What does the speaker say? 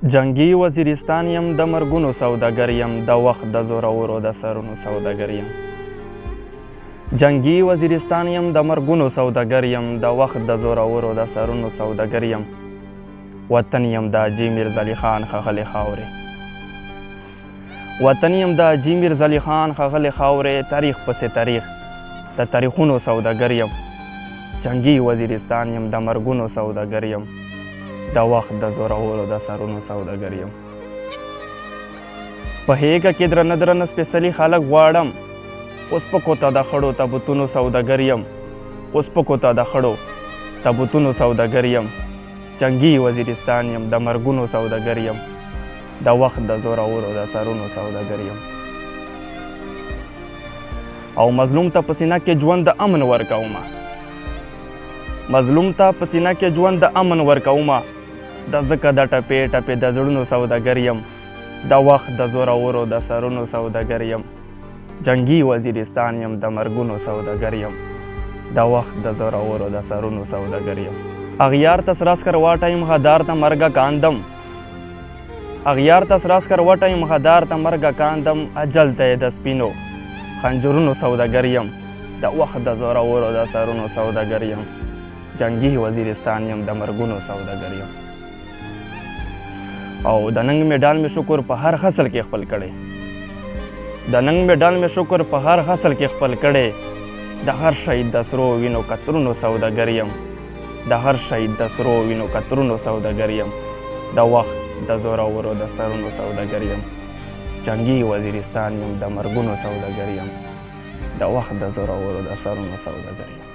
جنګي وزیرستان یم د مرګونو سوداګر یم د وخت د زورورو د سرونو سوداګر یم جنګي وزیرستان یم د مرګونو سوداګر یم د وخت د زورورو د سرونو سوداګر یم وطن یم د حاجي میرزعلي خان ښاغلې خاورې وطن یم د حاجي میرزعلي خان ښاغلې خاورې تاریخ پسې تاریخ د تاریخونو سوداګر یم جنګي وزیرستان یم د مرګونو سوداګر یم د وخت د زورورو د سرونو سوداګر یم په هیګه کې درنه درنه سپېڅلي خلک غواړم اوس پکو ته د خړو تابوتونو سوداګر یم اوس پکو ته د خړو تابوتونو سوداګر یم جنګي وزیرستان یم د مرګونو سوداګر یم د وخت د زورورو د سرونو سوداګر یم او مظلوم ته په سینه کې ژوند د امن ورکومه مظلوم ته په سینه کې ژوند د امن ورکومه د ځکه د ټپې ټپې د زړونو سوداګر یم د وخت د زورورو د سرونو سوداګر یم جنګي وزیرستان یم د مرګونو سوداګر یم د وخت د زورورو د سرونو سوداګر یم اغیار ته سراسکر واټیم غدار ته مرګه کاندم اغیار ته سراسکر واټیم غدار ته مرګه کاندم اجل ته د سپینو خنجرونو سوداګر یم د وخت د زورورو د سرونو سوداګر یم جنګي وزیرستان یم د مرګونو سوداګر یم او د ننګ میډال مې شکر په هر فصل کې خپل کړی د ننګ میډال مې شکر په هر فصل کې خپل کړی د هر شهید د سرو وینو قطرونو سوداګر یم د هر شهید د سرو وینو قطرونو سوداګر یم د وخت د زورورو د سرونو سوداګر یم جنګي وزیرستان یم د مرګونو سوداګر یم د وخت د زورورو د سرونو سوداګر یم